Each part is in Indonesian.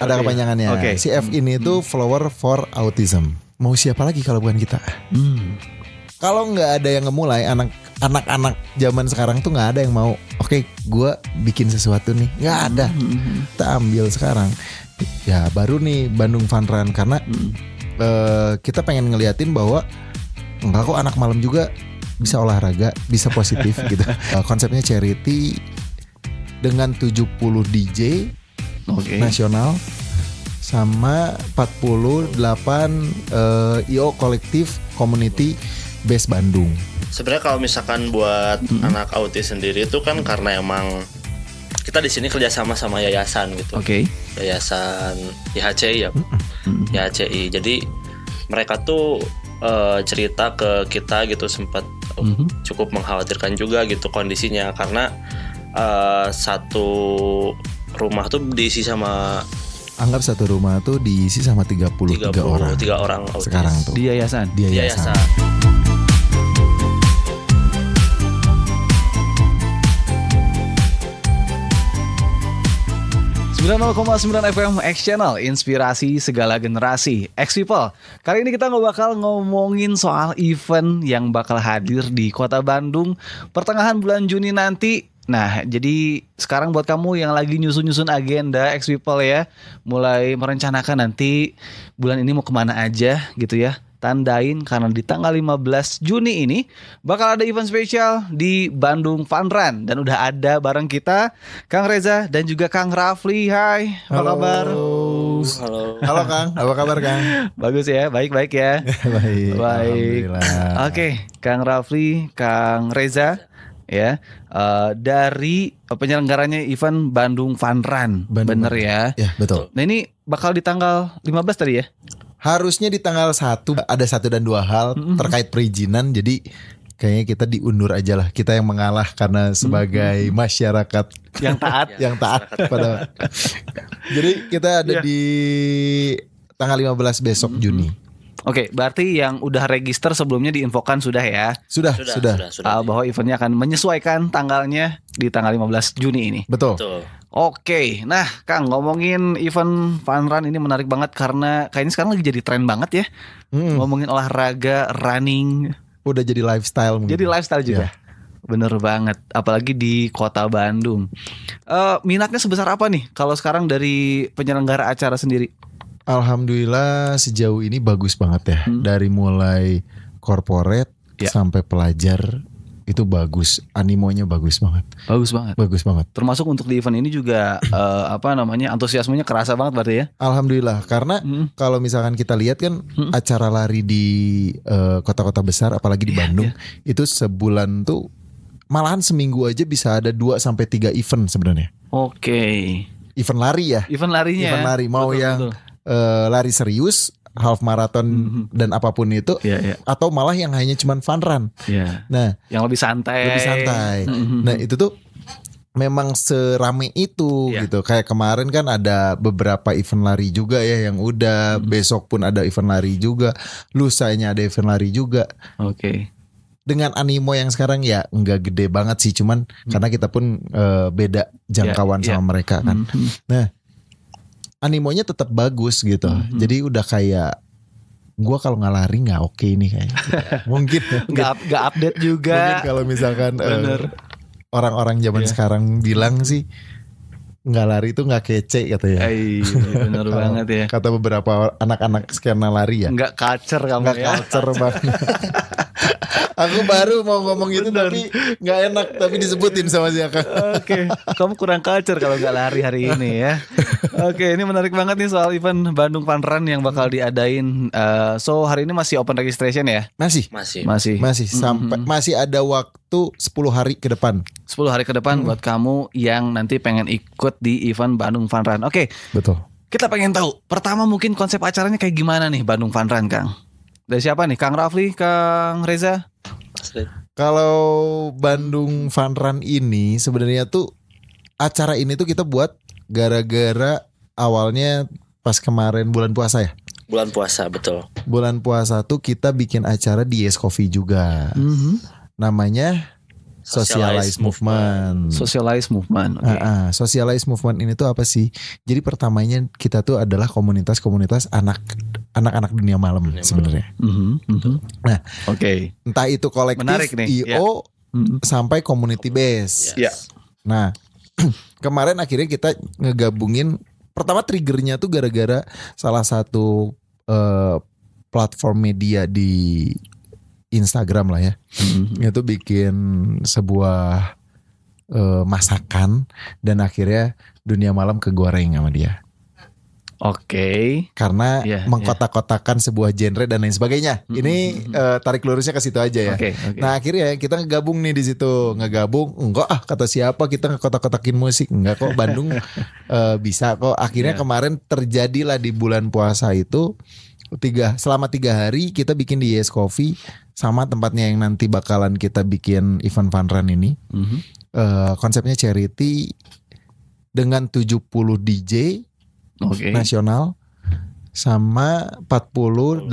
Ada kepanjangannya. Oke. CF ini tuh Flower for Autism. Mau siapa lagi kalau bukan kita? Kalau nggak ada yang ngemulai, anak-anak zaman sekarang tuh nggak ada yang mau. Oke, gue bikin sesuatu nih, nggak ada. Kita ambil sekarang. Ya baru nih Bandung Fun Run karena kita pengen ngeliatin bahwa enggak kok anak malam juga bisa olahraga, bisa positif gitu. Konsepnya charity dengan 70 DJ nasional sama 48 IO kolektif community base Bandung. Sebenarnya kalau misalkan buat anak autis sendiri itu kan karena emang kita di sini kerjasama sama yayasan gitu. Yayasan IHCI ya, IHCI. Jadi mereka tuh cerita ke kita gitu sempat cukup mengkhawatirkan juga gitu kondisinya karena satu rumah tuh diisi sama Anggap satu rumah tuh diisi sama 33 orang. 3 orang autis. Sekarang tuh. Di yayasan. Di yayasan. 90,9 FM X Channel, inspirasi segala generasi. X People, kali ini kita bakal ngomongin soal event yang bakal hadir di Kota Bandung pertengahan bulan Juni nanti. Nah, jadi sekarang buat kamu yang lagi nyusun-nyusun agenda X People ya, mulai merencanakan nanti bulan ini mau kemana aja gitu ya. Tandain karena di tanggal 15 Juni ini bakal ada event spesial di Bandung Fun Run. Dan udah ada bareng kita Kang Reza dan juga Kang Rafli. Hai, apa kabar? Halo Kang, apa kabar Kang? Bagus ya, baik-baik ya. Baik. Alhamdulillah. Oke, Kang Rafli, Kang Reza ya, dari penyelenggaranya event Bandung Fun Run. Bener ya? Ya, betul. Nah ini bakal di tanggal 15 tadi ya? Harusnya di tanggal 1 ada 1 dan 2 hal terkait perizinan. Jadi kayaknya kita diundur aja lah. Kita yang mengalah karena sebagai masyarakat yang taat. yang taat pada. Jadi kita ada di tanggal 15 besok Juni. Oke, berarti yang udah register sebelumnya diinfokan sudah ya? Sudah. Bahwa eventnya akan menyesuaikan tanggalnya di tanggal 15 Juni ini. Betul. Oke, nah Kang, ngomongin event Fun Run ini menarik banget karena kayaknya sekarang lagi jadi tren banget ya. Ngomongin olahraga, running. Udah jadi lifestyle mungkin. Jadi lifestyle juga. Ya. Bener banget, apalagi di Kota Bandung. Minatnya sebesar apa nih kalau sekarang dari penyelenggara acara sendiri? Alhamdulillah sejauh ini bagus banget ya. Dari mulai corporate sampai pelajar itu bagus, animonya bagus banget. Bagus banget. Termasuk untuk di event ini juga antusiasmenya kerasa banget berarti ya. Alhamdulillah, karena kalau misalkan kita lihat kan acara lari di kota-kota besar apalagi di Bandung itu sebulan tuh malahan seminggu aja bisa ada 2 sampai 3 event sebenarnya. Oke. Event lari ya. Event larinya. Event lari mau yang lari serius, half marathon dan apapun itu, atau malah yang hanya cuman fun run. Nah, yang lebih santai. Nah, itu tuh memang serame itu gitu. Kayak kemarin kan ada beberapa event lari juga ya yang udah, besok pun ada event lari juga, lusanya ada event lari juga. Oke. Dengan animo yang sekarang ya enggak gede banget sih, cuman karena kita pun beda jangkauan sama mereka kan. Nah, animonya tetap bagus gitu. Jadi udah kayak gue kalau nggak lari nggak oke nih kayaknya. Mungkin nggak update juga. Mungkin kalau misalkan orang-orang zaman sekarang bilang sih nggak lari itu nggak kece katanya. Bener banget ya. Kata beberapa anak-anak skena lari ya. Nggak culture kamu nggak ya. Culture banget. Aku baru mau ngomong itu tapi nggak enak, tapi disebutin sama si Akang. Oke, kamu kurang culture kalau nggak lari hari ini ya. Oke, ini menarik banget nih soal event Bandung Fun Run yang bakal diadain. So hari ini masih open registration ya? Masih sampai masih ada waktu 10 hari ke depan. 10 hari ke depan buat kamu yang nanti pengen ikut di event Bandung Fun Run. Oke. Betul. Kita pengen tahu. Pertama mungkin konsep acaranya kayak gimana nih Bandung Fun Run, Kang? Dari siapa nih? Kang Rafli, Kang Reza? Kalau Bandung Fun Run ini sebenarnya tuh acara ini tuh kita buat gara-gara awalnya pas kemarin bulan puasa ya. Bulan puasa, betul. Bulan puasa tuh kita bikin acara di Yes Coffee juga. Namanya Socialize movement. Socialize movement. Okay. Socialize movement ini tuh apa sih? Jadi pertamanya kita tuh adalah komunitas-komunitas anak-anak dunia malam sebenarnya. Nah, entah itu kolektif IO sampai community base. Nah, kemarin akhirnya kita ngegabungin. Pertama triggernya tuh gara-gara salah satu platform media di Instagram lah ya. Itu bikin sebuah masakan dan akhirnya dunia malam kegoreng sama dia. Karena mengkotak-kotakan sebuah genre dan lain sebagainya. Ini tarik lurusnya ke situ aja ya. Nah akhirnya kita ngegabung nih di situ. Enggak kata siapa kita ngekotak-kotakin musik. Enggak kok, Bandung bisa kok. Akhirnya kemarin terjadilah di bulan puasa itu selama 3 hari kita bikin di Yes Coffee sama tempatnya yang nanti bakalan kita bikin event fun run ini. Konsepnya charity dengan 70 DJ nasional sama 48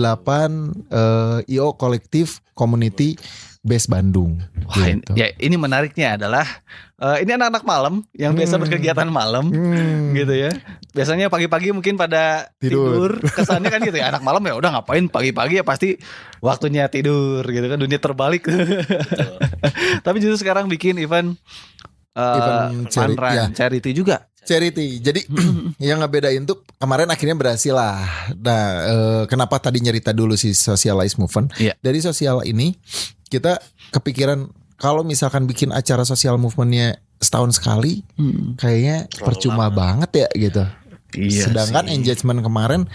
IO kolektif community base Bandung. Wah, gitu. Ini menariknya adalah ini anak-anak malam yang biasa berkegiatan malam gitu ya. Biasanya pagi-pagi mungkin pada tidur. Kesannya kan gitu ya, anak malam ya udah ngapain pagi-pagi ya pasti waktunya tidur gitu kan, dunia terbalik. Tapi justru sekarang bikin event fun run, charity juga. Charity. Jadi yang ngebedain tuh kemarin akhirnya berhasil lah. Nah, kenapa tadi nyerita dulu si Socialize Movement? Dari sosial ini kita kepikiran kalau misalkan bikin acara sosial movementnya setahun sekali, kayaknya percuma banget ya gitu. Sedangkan engagement kemarin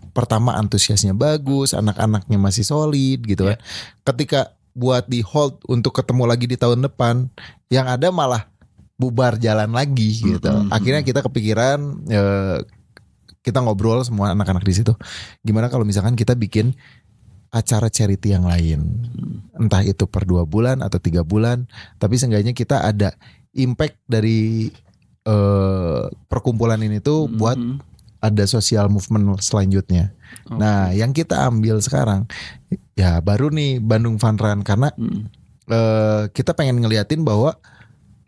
pertama antusiasnya bagus, anak-anaknya masih solid gitu kan. Ketika buat di hold untuk ketemu lagi di tahun depan, yang ada malah bubar jalan lagi gitu. Akhirnya kita kepikiran, kita ngobrol semua anak-anak di situ. Gimana kalau misalkan kita bikin acara charity yang lain, entah itu per 2 bulan atau 3 bulan, tapi seenggaknya kita ada impact dari perkumpulan ini tuh buat ada social movement selanjutnya. Nah, yang kita ambil sekarang ya baru nih Bandung Fun Run karena kita pengen ngeliatin bahwa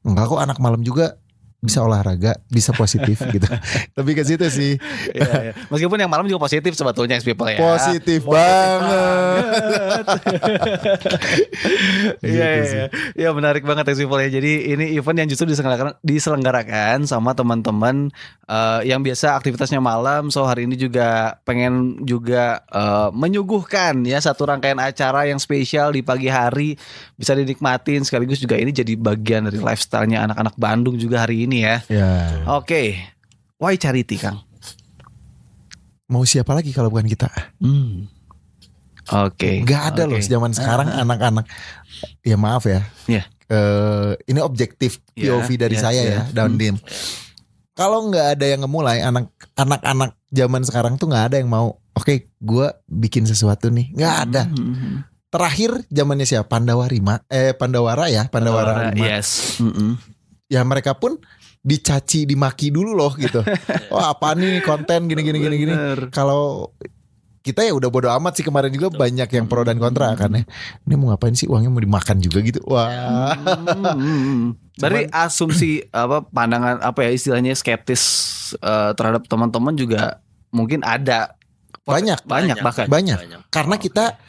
enggak kok anak malam juga bisa olahraga, bisa positif gitu. Tapi ke situ sih. Meskipun yang malam juga positif sebetulnya people ya. Positif banget. Iya menarik banget people ya. Jadi ini event yang justru diselenggarakan sama teman-teman yang biasa aktivitasnya malam. So hari ini juga pengen juga menyuguhkan ya satu rangkaian acara yang spesial di pagi hari, bisa dinikmatin sekaligus juga ini jadi bagian dari lifestyle-nya anak-anak Bandung juga hari ini ya. Why charity, Kang? Mau siapa lagi kalau bukan kita? Gak ada loh zaman sekarang anak-anak. Ya maaf ya. Ini objektif POV dari saya ya, down dim. Kalau nggak ada yang ngemulai, anak-anak zaman sekarang tuh nggak ada yang mau. Oke, gue bikin sesuatu nih. Nggak ada. Terakhir zamannya siapa? Pandawara 5. Yes. Ya mereka pun dicaci, dimaki dulu loh gitu. Wah apa nih konten gini. Kalau kita ya udah bodo amat sih, kemarin juga banyak yang pro dan kontra kan ya. Ini mau ngapain sih, uangnya mau dimakan juga gitu. Wah. Dari asumsi pandangan istilahnya skeptis terhadap teman-teman juga mungkin ada. Banyak. Karena kita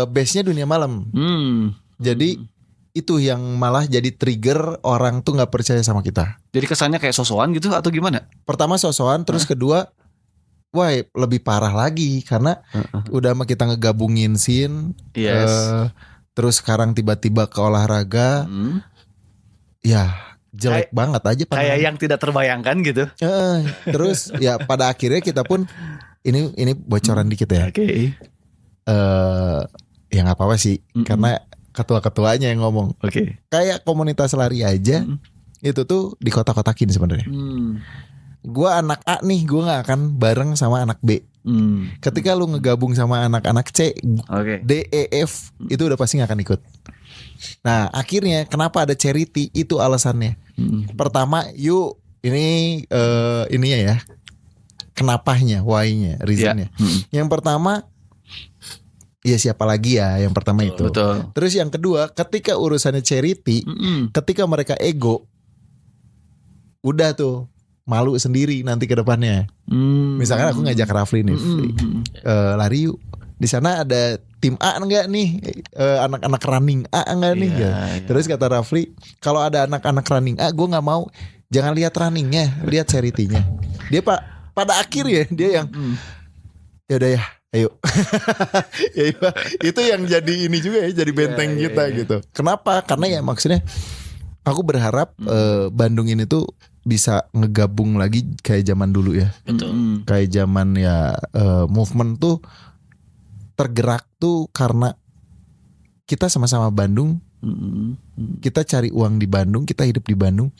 base-nya dunia malam. Jadi itu yang malah jadi trigger orang tuh nggak percaya sama kita. Jadi kesannya kayak sosokan gitu atau gimana? Pertama sosokan, terus kedua, wah lebih parah lagi karena udah sama kita ngegabungin scene, terus sekarang tiba-tiba ke olahraga, ya jelek banget aja. Kayak yang tidak terbayangkan gitu. Terus ya pada akhirnya kita pun ini bocoran dikit ya. Ya nggak apa-apa sih, karena ketua-ketuanya yang ngomong. Kayak komunitas lari aja itu tuh di kotak-kotakin sebenarnya. Gue anak A nih, gue nggak akan bareng sama anak B. Ketika lu ngegabung sama anak-anak C, D, E, F itu udah pasti nggak akan ikut. Nah akhirnya kenapa ada charity itu alasannya. Pertama, ini ya, kenapanya, why-nya, reasonnya. Yang pertama, ya siapa lagi ya, yang pertama itu. Betul. Terus yang kedua, ketika urusannya charity, ketika mereka ego, udah tuh malu sendiri nanti ke depannya. Misalkan aku ngajak Rafli nih, lari yuk. Di sana ada tim A enggak nih, anak-anak running A enggak nih? Ya. Terus kata Rafli, kalau ada anak-anak running A, gue nggak mau. Jangan lihat runningnya, lihat charity-nya. Dia pada akhirnya dia yang ya udah ya, ayo. Ya, itu yang jadi ini juga ya, jadi benteng kita gitu. Kenapa? Karena ya maksudnya aku berharap Bandung ini tuh bisa ngegabung lagi kayak zaman dulu ya. Betul. Kayak zaman ya movement tuh tergerak tuh karena kita sama-sama Bandung. Kita cari uang di Bandung, kita hidup di Bandung.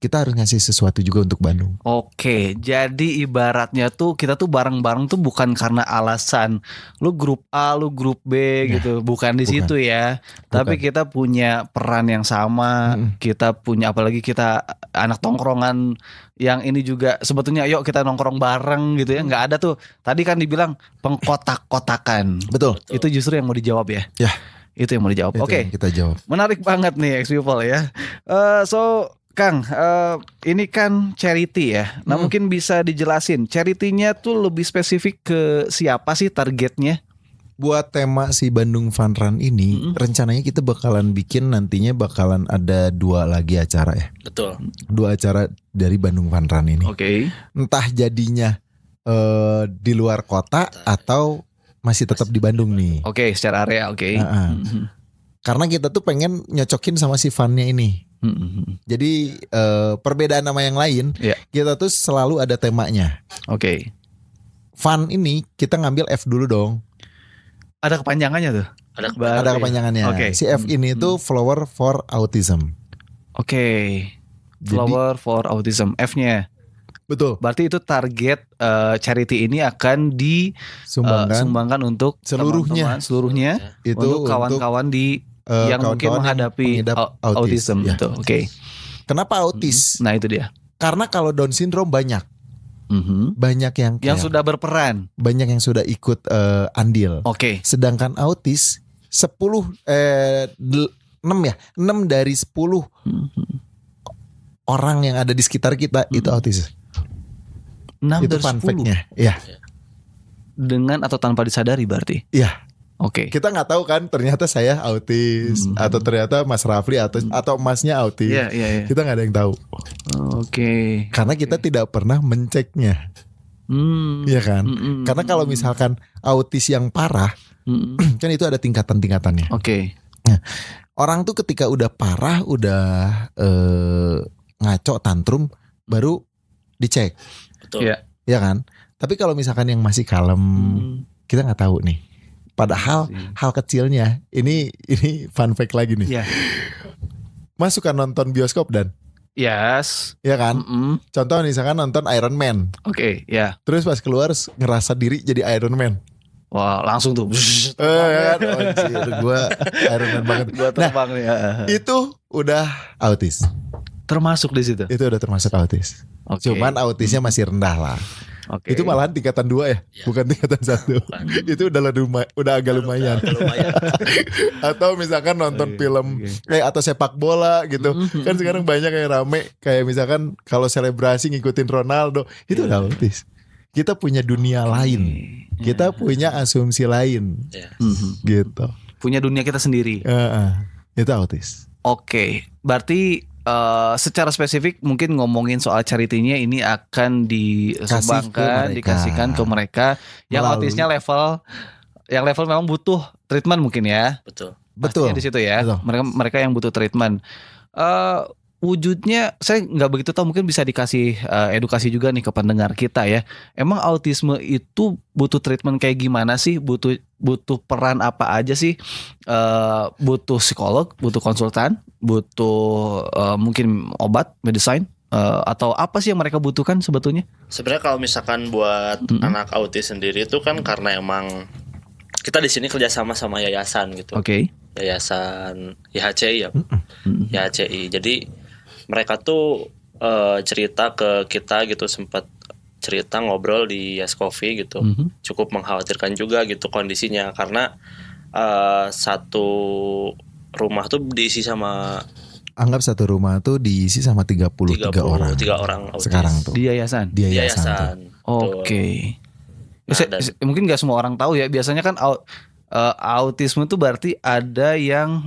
Kita harus ngasih sesuatu juga untuk Bandung. Oke, jadi ibaratnya tuh kita tuh bareng-bareng tuh bukan karena alasan lu grup A, lu grup B gitu, bukan di situ ya. Tapi kita punya peran yang sama, kita punya, apalagi kita anak tongkrongan yang ini juga sebetulnya yuk kita nongkrong bareng gitu ya. Nggak ada tuh, tadi kan dibilang pengkotak-kotakan. Betul. Itu justru yang mau dijawab ya. Ya. Itu yang mau dijawab. Oke. Kita jawab. Menarik banget nih ex-people ya. So Kang, ini kan charity ya. Nah mungkin bisa dijelasin charity-nya tuh lebih spesifik ke siapa sih targetnya? Buat tema si Bandung Fun Run ini, rencananya kita bakalan bikin nantinya bakalan ada 2 lagi acara ya. Betul. 2 acara dari Bandung Fun Run ini. Oke. Entah jadinya di luar kota atau masih tetap di Bandung nih. Oke, secara area oke. Karena kita tuh pengen nyocokin sama si fun-nya ini. Jadi perbedaan sama yang lain, kita tuh selalu ada temanya. Oke. Fun ini kita ngambil F dulu dong. Ada kepanjangannya tuh. Ada kepanjangannya. Oke. Si F ini tuh Flower for Autism. Oke. Flower for Autism. F-nya. Betul. Berarti itu target charity ini akan disumbangkan untuk seluruhnya. Itu untuk kawan-kawan di yang mungkin menghadapi autism ya. gitu. Oke. Kenapa autis? Nah itu dia. Karena kalau Down syndrome banyak yang sudah berperan, banyak yang sudah ikut andil. Oke. Sedangkan autis 6 dari 10 orang yang ada di sekitar kita itu autis. 6 itu dari fun 10. fact-nya. Iya. Dengan atau tanpa disadari berarti. Iya. Oke. Kita nggak tahu kan ternyata saya autis atau ternyata Mas Rafli atau Masnya autis. Iya. Kita nggak ada yang tahu. Oke. Karena kita tidak pernah menceknya. Iya kan? Karena kalau misalkan autis yang parah, kan itu ada tingkatan-tingkatannya. Oke. Nah, orang tuh ketika udah parah, udah ngaco tantrum, baru dicek. Betul. Iya kan? Tapi kalau misalkan yang masih kalem, kita nggak tahu nih. Padahal hal kecilnya, ini fun fact lagi nih. Yeah. Mas suka nonton bioskop dan? Yes. Iya kan? Contoh misalkan nonton Iron Man. Oke, ya. Terus pas keluar ngerasa diri jadi Iron Man. Wah, langsung tuh. Kan? Gue Iron Man banget. Gua terbang nih. Itu udah autis. Termasuk di situ. Itu udah termasuk autis. Okay. Cuman autisnya masih rendah lah. Okay. Itu malahan tingkatan 2 ya, bukan tingkatan 1. Itu udah agak lumayan. Atau misalkan nonton film atau sepak bola gitu. Kan sekarang banyak yang rame kayak misalkan kalau selebrasi ngikutin Ronaldo, itu udah autis. Kita punya dunia lain. Kita punya asumsi lain. Gitu. Punya dunia kita sendiri. Itu autis. Oke, berarti secara spesifik mungkin ngomongin soal charity-nya ini akan disumbangkan, dikasihkan ke mereka yang autisnya level memang butuh treatment mungkin ya. Betul. Di situ ya. Betul. Mereka yang butuh treatment. Wujudnya saya nggak begitu tahu, mungkin bisa dikasih edukasi juga nih ke pendengar kita ya. Emang autisme itu butuh treatment kayak gimana sih? Butuh peran apa aja sih? Butuh psikolog, butuh konsultan, butuh mungkin obat, medicine, atau apa sih yang mereka butuhkan sebetulnya? Sebenarnya kalau misalkan buat anak autis sendiri itu kan karena emang kita di sini kerjasama sama yayasan gitu. Oke. Yayasan YHCI ya. YHCI. Jadi mereka tuh cerita ke kita gitu, sempat cerita ngobrol di Yes Coffee gitu. Cukup mengkhawatirkan juga gitu kondisinya karena satu rumah tuh diisi sama Anggap satu rumah tuh diisi sama 33 orang. 33 orang autis. Sekarang tuh. Di yayasan. Di yayasan tuh. Oke. Nah, Mungkin nggak semua orang tahu ya. Biasanya kan autisme itu berarti ada yang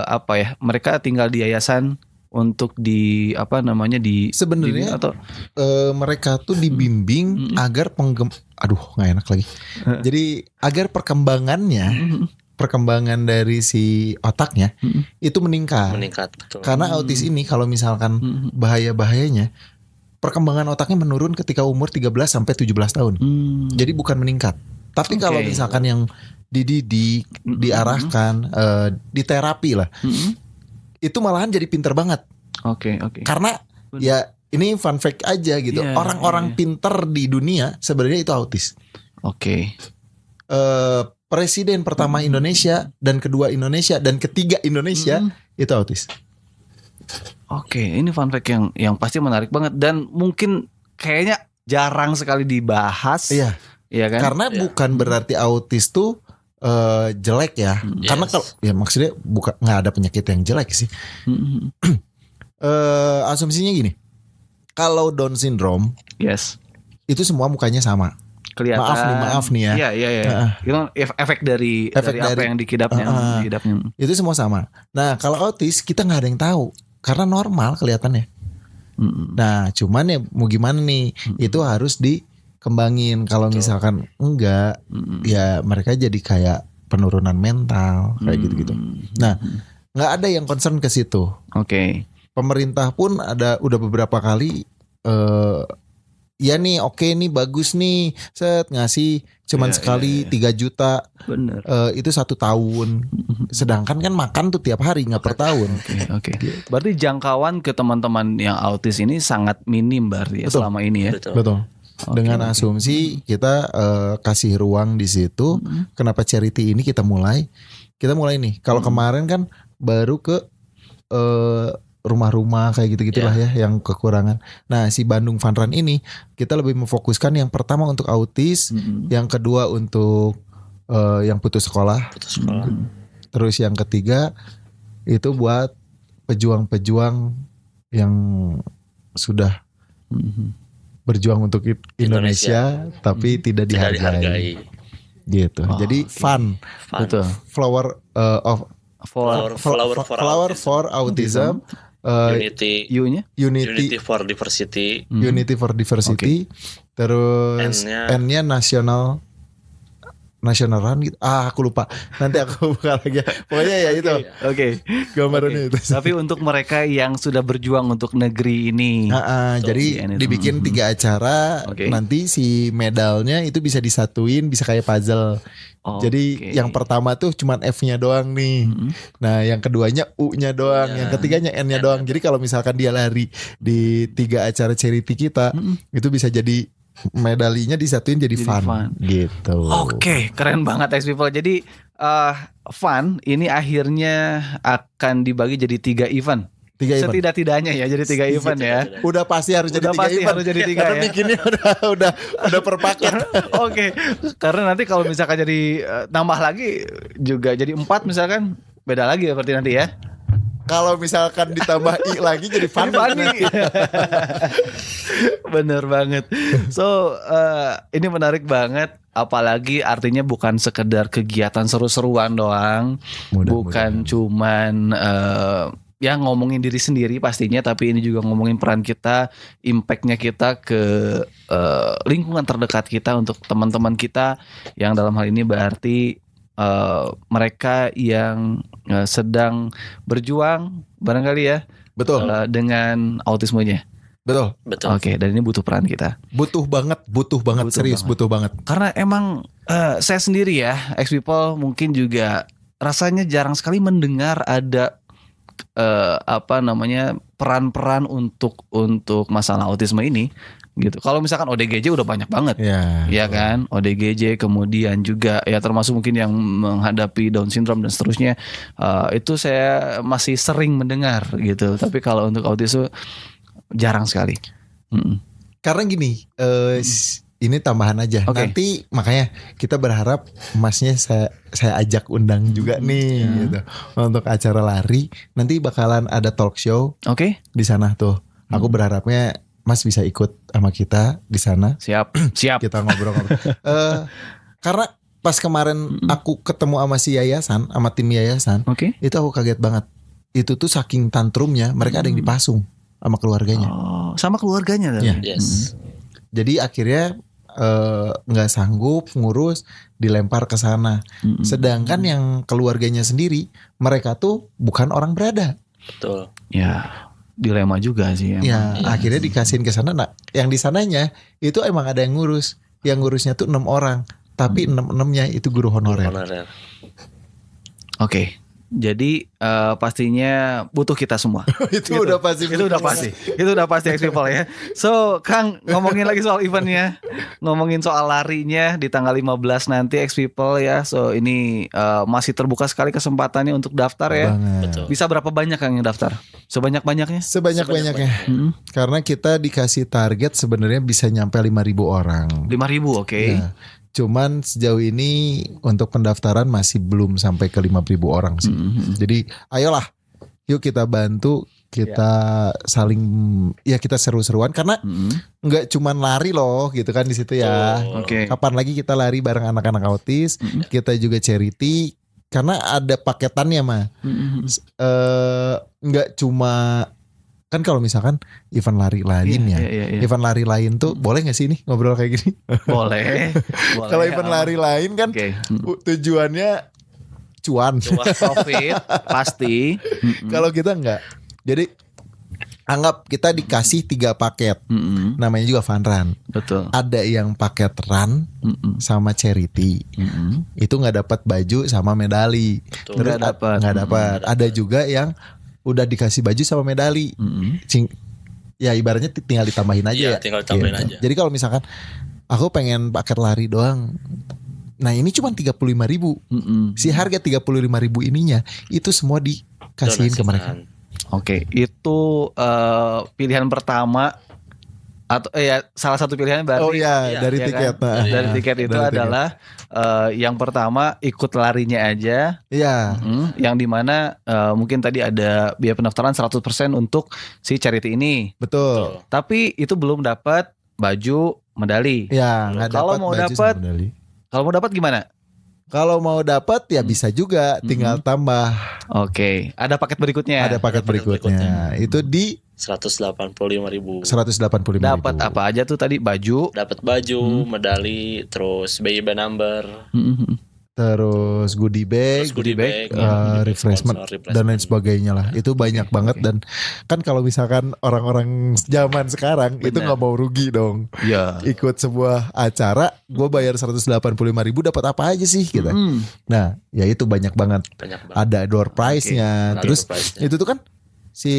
apa ya? Mereka tinggal di yayasan untuk di apa namanya di sebenarnya atau mereka tuh dibimbing agar nggak enak lagi. Jadi agar perkembangan dari si otaknya itu meningkat betul. Karena autis ini kalau misalkan bahayanya perkembangan otaknya menurun ketika umur 13 sampai 17 tahun. Jadi bukan meningkat. Tapi kalau misalkan yang dididik, diarahkan, diterapi lah. Itu malahan jadi pinter banget. Oke. Karena ya ini fun fact aja gitu. Orang-orang pinter di dunia sebenarnya itu autis. Oke. Presiden pertama Indonesia dan kedua Indonesia dan ketiga Indonesia itu autis. Oke, ini fun fact yang pasti menarik banget dan mungkin kayaknya jarang sekali dibahas. Iya. Iya kan? Karena bukan berarti autis tuh jelek ya. Karena kalau ya maksudnya bukan nggak ada penyakit yang jelek sih. Asumsinya gini. Kalau Down syndrome, itu semua mukanya sama. Kelihatan. Maaf nih ya. Iya. Itu efek dari apa yang dikidapnya. Itu semua sama. Nah kalau autis kita nggak ada yang tahu karena normal kelihatannya. Nah cuman ya mau gimana nih, itu harus dikembangin. Kalau misalkan enggak, ya mereka jadi kayak penurunan mental kayak gitu-gitu. Nah nggak ada yang concern ke situ. Oke. Pemerintah pun udah beberapa kali. Ya nih nih bagus nih ngasih cuman sekali 3 juta. Bener. Itu 1 tahun. Sedangkan kan makan tuh tiap hari nggak per tahun. Oke. Berarti jangkauan ke teman-teman yang autis ini sangat minim berarti ya selama ini ya. Betul. Dengan asumsi kita kasih ruang di situ. Kenapa charity ini kita mulai nih. Kalau kemarin kan baru ke rumah-rumah kayak gitu-gitulah ya yang kekurangan. Nah si Bandung Fun Run ini kita lebih memfokuskan yang pertama untuk autis, yang kedua untuk yang putus sekolah. Terus yang ketiga itu buat pejuang-pejuang yang sudah berjuang untuk Indonesia tapi tidak dihargai. Gitu. Jadi fun. Betul. Flower for autism. Unity for diversity. Unity for diversity. Terus N-nya national run gitu. Aku lupa. Nanti aku buka lagi. Pokoknya ya itu. Oke. Gambarannya itu. Tapi untuk mereka yang sudah berjuang untuk negeri ini. Jadi dibikin 3 acara. Nanti si medalnya itu bisa disatuin, bisa kayak puzzle. Jadi yang pertama tuh cuman F-nya doang nih. Nah yang keduanya U-nya doang. Yang ketiganya N-nya doang. Jadi kalau misalkan dia lari di 3 acara charity kita, itu bisa jadi medalinya disatuin jadi fun. Gitu. Oke, keren banget X People. Jadi fun ini akhirnya akan dibagi jadi 3 event. 3 event. Setidak-tidaknya ya jadi 3 event ya. Udah pasti harus jadi 3 event. Harus jadi 3 karena ya. bikinnya udah per paket. Oke. Karena nanti kalau misalkan jadi nambah lagi juga jadi 4 misalkan beda lagi ya berarti nanti ya. Kalau misalkan ditambah I lagi jadi funny. Bener banget. So ini menarik banget. Apalagi artinya bukan sekedar kegiatan seru-seruan doang. Bukan cuman ya ngomongin diri sendiri pastinya. Tapi ini juga ngomongin peran kita, impactnya kita ke lingkungan terdekat kita. Untuk teman-teman kita yang dalam hal ini berarti mereka yang sedang berjuang barangkali ya. Betul. Dengan autismenya. Betul. Oke, dan ini butuh peran kita. Butuh banget serius, butuh banget. Karena emang saya sendiri ya, X People mungkin juga rasanya jarang sekali mendengar ada peran-peran untuk masalah autisme ini. Gitu. Kalau misalkan ODGJ udah banyak banget, ya kan? ODGJ kemudian juga ya termasuk mungkin yang menghadapi Down syndrome dan seterusnya, itu saya masih sering mendengar gitu. Tapi kalau untuk autisme jarang sekali. Karena gini, ini tambahan aja. Nanti makanya kita berharap Masnya saya ajak undang juga nih gitu. Untuk acara lari nanti bakalan ada talk show. Di sana tuh. Aku berharapnya Mas bisa ikut sama kita di sana. Siap. Kita ngobrol-ngobrol. Karena pas kemarin aku ketemu sama si yayasan, sama tim yayasan, itu aku kaget banget. Itu tuh saking tantrumnya, mereka ada yang dipasung sama keluarganya. Sama keluarganya tadi. Yes. Jadi akhirnya nggak sanggup ngurus, dilempar ke sana. Sedangkan yang keluarganya sendiri, mereka tuh bukan orang berada. Betul. Ya, dilema juga sih. Ya, akhirnya dikasihin ke sana. Nah, yang di sananya itu emang ada yang ngurus. Yang ngurusnya tuh 6 orang, tapi 6-6-nya itu guru honorer. Jadi pastinya butuh kita semua. Itu udah pasti. Itu udah pasti X People ya. So Kang, ngomongin lagi soal eventnya, ngomongin soal larinya di tanggal 15 nanti X People ya. So ini masih terbuka sekali kesempatannya untuk daftar ya. Betul. Bisa berapa banyak Kang yang daftar? Sebanyak-banyaknya? Sebanyak-banyaknya. Karena kita dikasih target sebenarnya bisa nyampe 5.000 orang. 5.000, oke. Nah, cuman sejauh ini untuk pendaftaran masih belum sampai ke 5.000 orang sih. Jadi ayolah, yuk kita bantu, kita saling, ya kita seru-seruan karena nggak cuman lari loh gitu kan di situ ya. Kapan lagi kita lari bareng anak-anak autis, kita juga charity karena ada paketannya mah. Nggak cuma kan kalau misalkan event lari lain event lari lain tuh boleh nggak sih nih ngobrol kayak gini? Boleh. Kalau event lari lain kan tujuannya cuan. Profit pasti. Kalau kita enggak. Jadi anggap kita dikasih 3 paket. Namanya juga fun run. Betul. Ada yang paket run sama charity. Itu nggak dapat baju sama medali. Terus nggak dapat. Ada juga yang udah dikasih baju sama medali. Ya ibaratnya tinggal ditambahin aja. Iya, tinggal ditambahin aja. Jadi kalau misalkan aku pengen paket lari doang, nah ini cuma 35.000. Si harga 35.000 ininya itu semua dikasihin ke mereka. Itu pilihan pertama atau salah satu pilihannya berarti dari tiket. Kan? Dari tiket itu adalah yang pertama ikut larinya aja. Yang dimana mungkin tadi ada biaya pendaftaran 100% untuk si charity ini. Betul. Tapi itu belum dapat baju medali. Kalau mau dapat gimana? Kalau mau dapat ya bisa juga, tinggal tambah. Ada paket berikutnya. Ada paket berikutnya. Itu di 185.000. Dapat apa aja tuh tadi? Dapat baju, medali, terus baby number, terus goodie bag, refreshment dan lain sebagainya lah. Itu banyak banget dan kan kalau misalkan orang-orang zaman sekarang itu nggak mau rugi dong. Ikut sebuah acara, gue bayar 185.000 dapat apa aja sih gitu. Nah, ya itu banyak banget. Ada door prize-nya. Terus itu tuh kan si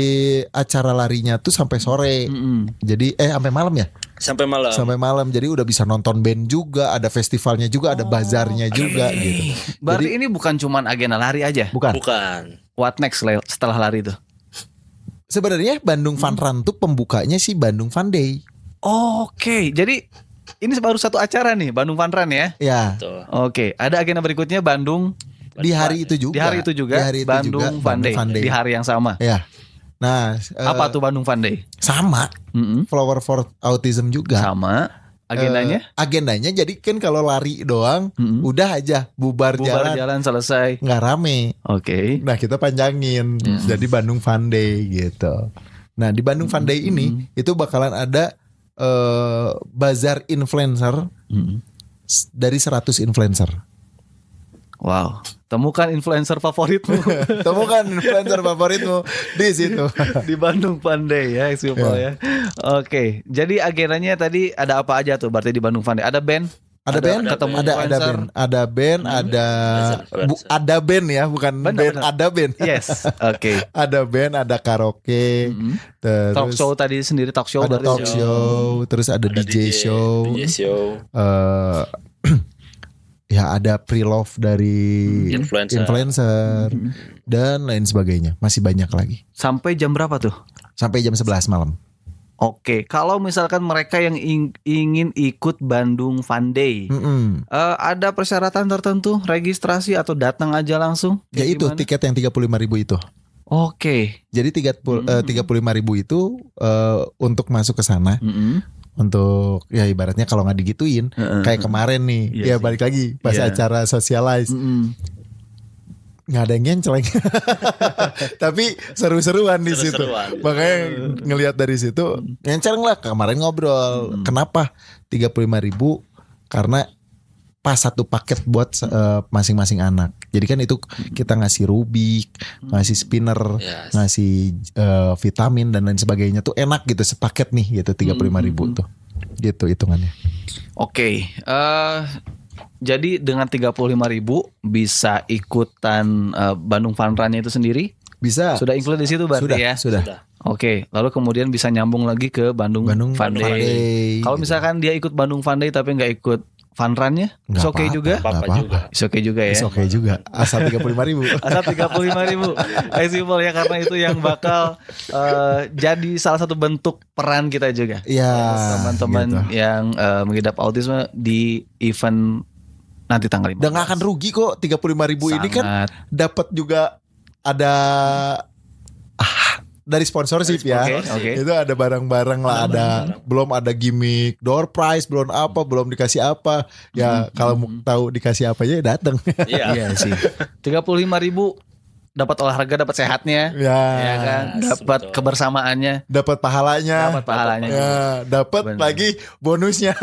acara larinya tuh sampai sore. Jadi sampai malam ya? Sampai malam. Jadi udah bisa nonton band juga, ada festivalnya juga, ada bazarnya juga gitu. Berarti ini bukan cuman agenda lari aja? Bukan. What next setelah lari itu? Sebenarnya Bandung Fun Run tuh pembukanya sih Bandung Fun Day. Jadi ini baru satu acara nih, Bandung Fun Run ya? Ya. Ada agenda berikutnya Bandung di hari itu juga. Bandung Fun Day. Di hari yang sama. Ya. Nah, apa tuh Bandung Fun Day? Sama. Flower for Autism juga. Sama. Agendanya? Agendanya jadi kan kalau lari doang, udah aja bubar jalan selesai. Nggak rame. Nah kita panjangin. Jadi Bandung Fun Day gitu. Nah di Bandung Fun Day ini itu bakalan ada bazar influencer dari 100 influencer. Wow, temukan influencer favoritmu. Di situ. Di Bandung Fun Day ya, X-People ya. Jadi agendanya tadi ada apa aja tuh? Berarti di Bandung Fun Day ada band? Ada band ya, bukan band. Ada band. Yes, Ada band, ada karaoke, terus talk show tadi sendiri talk show. Ada talk show, terus ada DJ show. Ya ada pre-love dari influencer dan lain sebagainya. Masih banyak lagi. Sampai jam berapa tuh? Sampai jam 11 malam. Oke, kalau misalkan mereka yang ingin ikut Bandung Fun Day, ada persyaratan tertentu, registrasi atau datang aja langsung? Ya itu Gimana? tiket yang 35.000 itu. Oke. Jadi 35.000 itu untuk masuk ke sana. Untuk ya ibaratnya kalau nggak digituin kayak kemarin nih, Iya ya sih. balik lagi pas Iya. acara socialize. Nggak ada yang nyenceleng. Tapi seru-seruan di situ. Seru-seruan. Makanya ngelihat dari situ nyenceleng lah. Kemarin ngobrol. Kenapa 35.000? Karena pas satu paket buat masing-masing anak. Jadi kan itu kita ngasih rubik, ngasih spinner, Yes. ngasih vitamin dan lain sebagainya tuh enak gitu sepaket nih gitu 35.000 tuh. Gitu hitungannya. Oke, jadi dengan 35.000 bisa ikutan Bandung Fun Run-nya itu sendiri? Bisa. Sudah include di situ berarti ya? Sudah. Oke, lalu kemudian bisa nyambung lagi ke Bandung Fun Fun Day. Day, Kalau gitu. misalkan dia ikut Bandung Fun Day tapi nggak ikut Fun Run-nya, Nggak it's okay apa-apa. juga? Apa-apa Nggak juga. It's okay juga ya? It's okay juga. Asal 35.000. Asal 35.000 Simple ya, karena itu yang bakal jadi salah satu bentuk peran kita juga. Iya. Teman-teman Gitu. yang mengidap autisme di event nanti tanggal 15. Dan nggak akan rugi kok 35.000 ini kan Sangat. dapat juga ada dari sponsorship ya. Oke. Itu ada barang-barang lah, ada belum ada gimmick, door prize, belum apa, belum dikasih apa. Ya kalau mau tahu dikasih apa ya datang. Iya. Iya sih. 35.000 dapat olahraga, dapat sehatnya, Ya. ya kan, dapat betul. kebersamaannya, Dapat pahalanya. dapat pahalanya. Ya, dapat Benar. lagi bonusnya.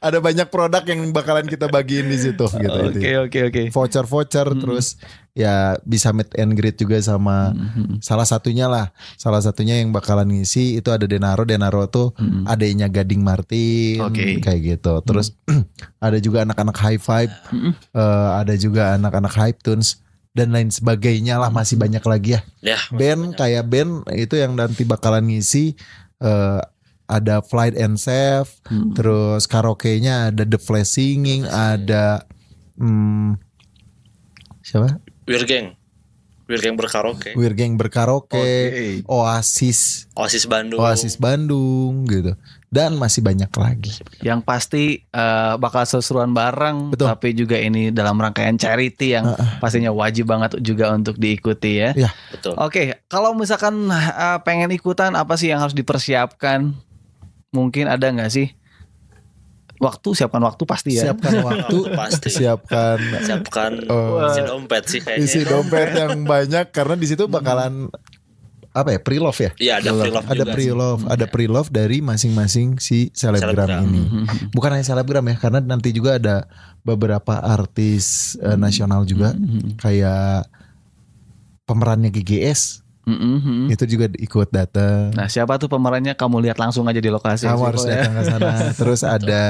Ada banyak produk yang bakalan kita bagiin di situ gitu. Oke. Voucher terus ya bisa meet and greet juga sama salah satunya yang bakalan ngisi itu ada Denaro tuh adanya Gading Martin Oke. kayak gitu. Terus ada juga anak-anak High Five, ada juga anak-anak Hype Tunes dan lain sebagainya lah, masih banyak lagi ya. Ya. Band kayak band itu yang nanti bakalan ngisi ada Flight and Safe, terus karaoke-nya ada The Flash Singing, ada siapa? We're Gang berkaraoke. We're Gang berkaraoke, Oke. Oasis Oasis Bandung. gitu. Dan masih banyak lagi. Yang pasti bakal seru-seruan bareng. Betul. Tapi juga ini dalam rangkaian charity yang pastinya wajib banget juga untuk diikuti ya. Ya, Betul. Oke, kalau misalkan pengen ikutan, apa sih yang harus dipersiapkan? Mungkin ada nggak sih? Siapkan waktu pasti ya. siapkan waktu, Pasti. siapkan Isi dompet sih kayaknya. isi dompet yang banyak karena di situ bakalan apa ya, pre-love ya? Iya, ada pre-love Ada juga sih. pre-love, ada pre-love dari masing-masing si selebgram Selebgram. ini. Bukan hanya selebgram ya, karena nanti juga ada beberapa artis nasional juga kayak pemerannya GGS itu juga ikut datang. Nah, siapa tuh pemerannya? Kamu lihat langsung aja di lokasi. Kamu harus Simple ya. datang ke sana. Terus ada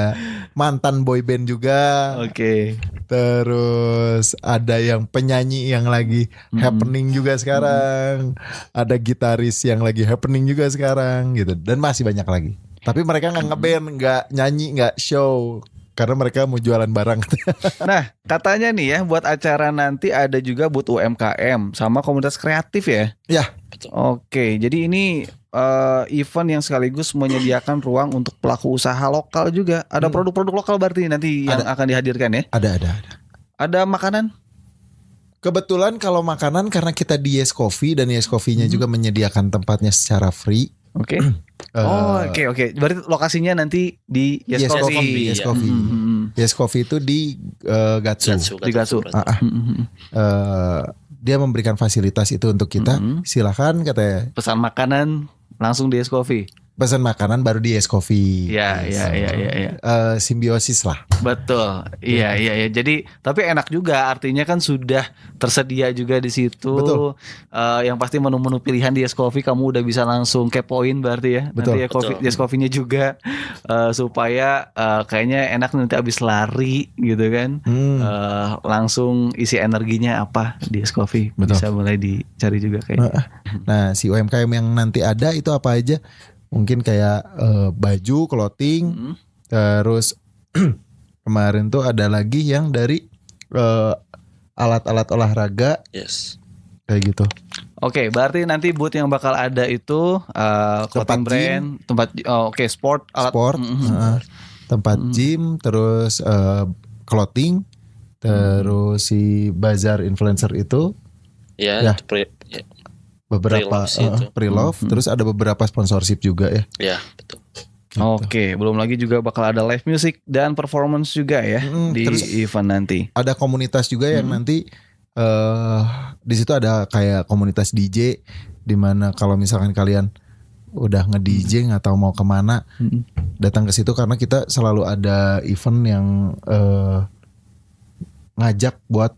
mantan boyband juga. Oke. Terus ada yang penyanyi yang lagi happening juga sekarang. Ada gitaris yang lagi happening juga sekarang gitu. Dan masih banyak lagi. Tapi mereka nggak ngeband, nggak nyanyi, nggak show. Karena mereka mau jualan barang. Nah, katanya nih ya, buat acara nanti ada juga buat UMKM sama komunitas kreatif ya. Ya, Oke, jadi ini event yang sekaligus menyediakan ruang untuk pelaku usaha lokal juga. Ada produk-produk lokal berarti nanti yang akan dihadirkan ya. ada. Ada makanan? Kebetulan kalau makanan karena kita di Yes Coffee dan Yes Coffee-nya juga menyediakan tempatnya secara free. Oke. Oke. Berarti lokasinya nanti di Yes, Yes Coffee. Coffee. Yes Coffee. Yes Coffee itu di Gatsu. Di Gatsu. Dia memberikan fasilitas itu untuk kita. Silakan katanya. Pesan makanan langsung di Yes Coffee. Pesan makanan baru di Yes Coffee. Iya. Simbiosis lah. Betul. Iya. Jadi tapi enak juga, artinya kan sudah tersedia juga di situ. Betul. Yang pasti menu-menu pilihan di Yes Coffee kamu udah bisa langsung kepoin berarti ya. Betul. Nanti ya Yes Coffee-nya juga supaya kayaknya enak nanti abis lari gitu kan. Langsung isi energinya apa di Yes Coffee. Betul. Bisa mulai dicari juga kayaknya. Nah, si UMKM yang nanti ada itu apa aja? Mungkin kayak baju, clothing, terus kemarin tuh ada lagi yang dari alat-alat olahraga Yes. kayak gitu. Oke, berarti nanti booth yang bakal ada itu clothing Tempat brand, tempat sport, alat Sport, tempat gym, terus clothing, terus si bazar influencer itu Ya, Ya. Pre-love beberapa sih itu. pre-love, terus ada beberapa sponsorship juga ya. Ya, betul. Oke, belum lagi juga bakal ada live music dan performance juga ya di terus event nanti. Ada komunitas juga yang nanti di situ ada kayak komunitas DJ, di mana kalau misalkan kalian udah nge-DJ atau mau kemana, datang ke situ karena kita selalu ada event yang ngajak buat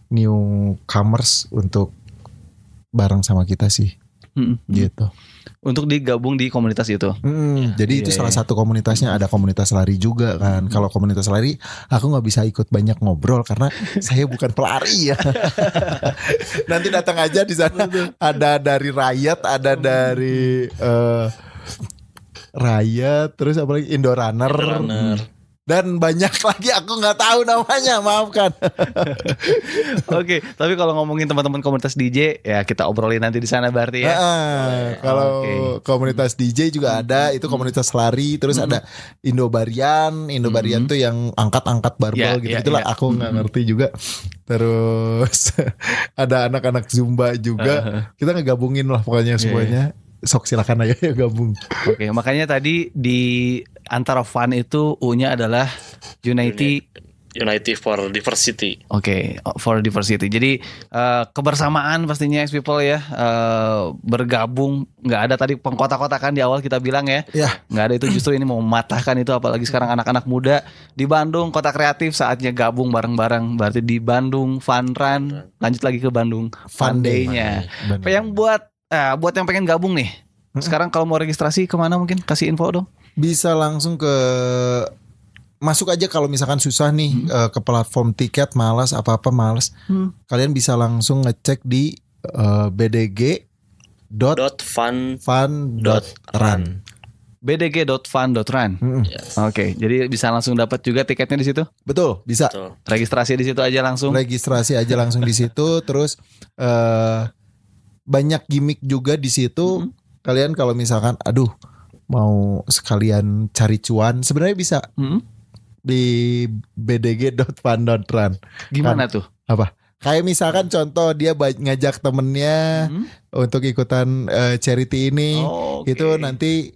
newcomers untuk bareng sama kita sih, gitu. Untuk digabung di komunitas itu. Jadi itu salah satu komunitasnya. Ada komunitas lari juga kan. Kalau komunitas lari aku nggak bisa ikut banyak ngobrol karena saya bukan pelari ya. Nanti datang aja di sana. Ada dari Riot, ada dari Riot, terus apa lagi Indorunner. Dan banyak lagi aku nggak tahu namanya, maafkan. Oke, tapi kalau ngomongin teman-teman komunitas DJ ya kita obrolin nanti di sana berarti ya. Kalau Oke. komunitas DJ juga ada, itu komunitas lari, terus ada Indobarian tuh yang angkat-angkat barbel Ya, gitu-gitulah. ya. Aku nggak ngerti juga. Terus ada anak-anak Zumba juga. Kita ngegabungin lah pokoknya semuanya. Sok silakan aja gabung. Oke, makanya tadi di antara fun itu U-nya adalah Unity. Unity for Diversity. Oke, for diversity. Jadi kebersamaan pastinya X People ya, bergabung. Nggak ada tadi pengkotak-kotakan di awal kita bilang ya. Ya. Nggak ada itu, justru ini mau mematahkan itu, apalagi sekarang anak-anak muda di Bandung kota kreatif, saatnya gabung bareng-bareng. Berarti di Bandung Fun Run, lanjut lagi ke Bandung Fun Day-nya. Bener. Yang buat yang pengen gabung nih. Sekarang kalau mau registrasi kemana mungkin? Kasih info dong. Bisa langsung masuk aja kalau misalkan susah nih ke platform tiket, malas apa-apa malas. Kalian bisa langsung ngecek di .fun.run. bdg.fun.run. Yes. Oke, jadi bisa langsung dapat juga tiketnya di situ. Betul, bisa. Betul. Registrasi di situ aja langsung. Registrasi aja langsung di situ. Terus banyak gimmick juga di situ. Kalian kalau misalkan aduh mau sekalian cari cuan, sebenarnya bisa di bdg.fun.run. Gimana tuh? Apa? Kayak misalkan contoh dia ngajak temennya untuk ikutan charity ini, Oke. itu nanti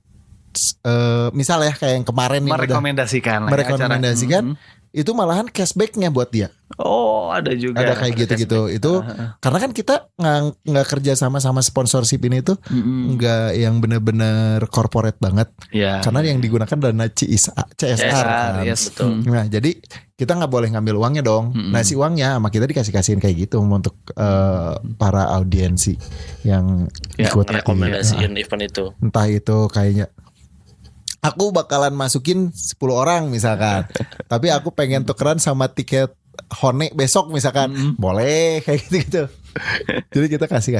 misal ya kayak yang kemarin yang udah Merekomendasikan lah ya merekomendasikan, itu malahan cashbacknya buat dia. Oh, ada juga. Ada kayak gitu-gitu. Itu karena kan kita nggak kerja sama sponsorship ini tuh nggak yang bener-bener corporate banget. Ya. Karena yang digunakan dana CSR kan. Yes. Betul. Nah jadi kita nggak boleh ngambil uangnya dong. Nah si uangnya sama kita dikasihin kayak gitu untuk para audiensi yang Ya, ikut Rekomendasiin event itu. Entah itu kayaknya aku bakalan masukin 10 orang misalkan. Tapi aku pengen tukeran sama tiket Hone besok misalkan. Boleh kayak gitu-gitu. Jadi kita kasih.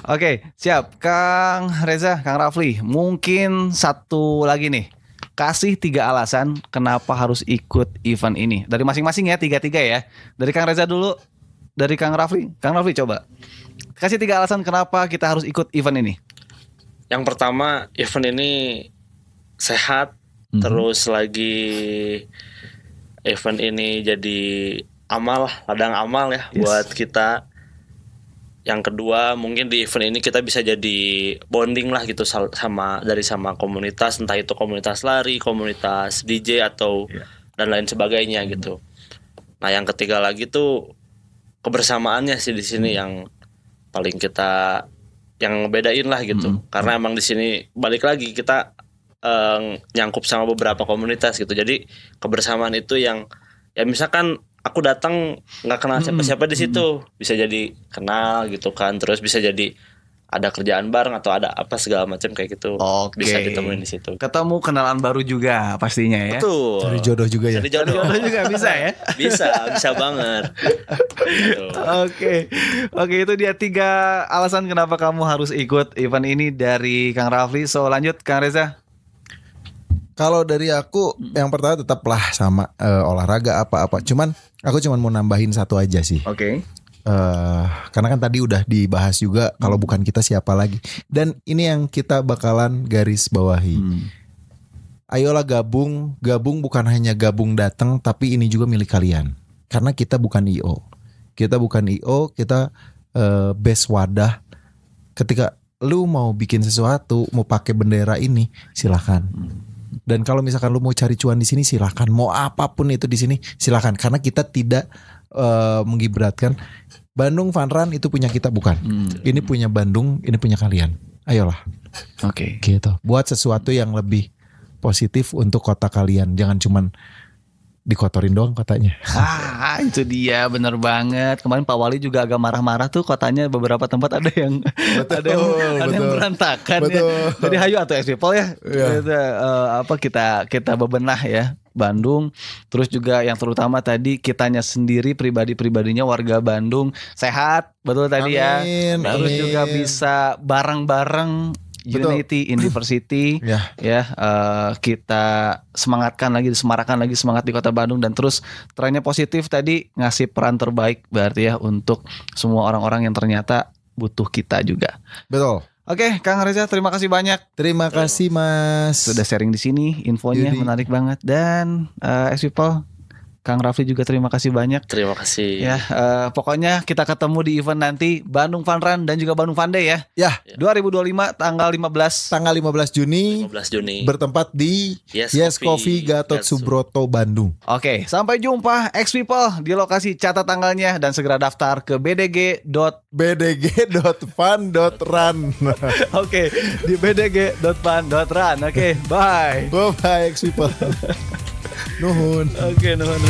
Oke, siap. Kang Reza, Kang Rafli, mungkin satu lagi nih. Kasih 3 alasan kenapa harus ikut event ini. Dari masing-masing ya, 3 ya. Dari Kang Reza dulu, dari Kang Rafli. Kang Rafli coba. Kasih 3 alasan kenapa kita harus ikut event ini. Yang pertama, event ini sehat, terus lagi event ini jadi ladang amal ya buat kita. Yang kedua, mungkin di event ini kita bisa jadi bonding lah gitu sama komunitas, entah itu komunitas lari, komunitas DJ atau dan lain sebagainya gitu. Nah, yang ketiga lagi tuh kebersamaannya sih di sini yang paling kita yang bedain lah gitu. Karena emang di sini balik lagi kita nyangkup sama beberapa komunitas gitu. Jadi kebersamaan itu yang ya misalkan aku datang nggak kenal siapa-siapa di situ, bisa jadi kenal gitu kan. Terus bisa jadi ada kerjaan bareng atau ada apa segala macam kayak gitu. Oke. Bisa ditemuin di situ. Ketemu kenalan baru juga pastinya ya. Betul. Cari jodoh juga ya. Cari jodoh. Jodoh juga bisa ya. bisa banget. Gitu. Oke, itu dia 3 alasan kenapa kamu harus ikut event ini dari Kang Rafli. So lanjut Kang Reza. Kalau dari aku yang pertama tetaplah sama olahraga apa-apa. Cuman aku mau nambahin satu aja sih. Oke. karena kan tadi udah dibahas juga kalau bukan kita siapa lagi. Dan ini yang kita bakalan garis bawahi. Ayolah gabung bukan hanya gabung datang, tapi ini juga milik kalian. Karena kita bukan IO. Kita base wadah. Ketika lu mau bikin sesuatu, mau pakai bendera ini, silakan. Dan kalau misalkan lu mau cari cuan di sini, silakan. Mau apapun itu di sini, silakan. Karena kita tidak mengibaratkan Bandung Fun Run itu punya kita, bukan. Ini punya Bandung, ini punya kalian. Ayolah. Oke. Gitu. Buat sesuatu yang lebih positif untuk kota kalian. Jangan cuman dikotorin doang kotanya. Itu dia, bener banget. Kemarin Pak Wali juga agak marah-marah tuh, kotanya beberapa tempat ada yang yang berantakan ya. Jadi hayu atau people ya. Kita bebenah ya Bandung. Terus juga yang terutama tadi kitanya sendiri pribadinya warga Bandung sehat, betul tadi. Amin, ya. Terus juga bisa bareng-bareng Unity in Diversity kita semaratkan lagi semangat di Kota Bandung, dan terus trennya positif tadi, ngasih peran terbaik berarti ya untuk semua orang-orang yang ternyata butuh kita juga. Betul. Oke, Kang Reza, terima kasih banyak. Terima kasih Mas. Sudah sharing di sini, infonya menarik banget. Dan People, Kang Rafli juga terima kasih banyak. Terima kasih. Ya, pokoknya kita ketemu di event nanti Bandung Fun Run dan juga Bandung Fun Day ya. Ya. 2025 tanggal 15 Juni. Bertempat di Yes Coffee Gatot Subroto Bandung. Oke, sampai jumpa X People di lokasi, catat tanggalnya dan segera daftar ke bdg.fun.run. Oke, di bdg.fun.run. Oke, bye. Bye X People. Nuhun. Oke, nuhun.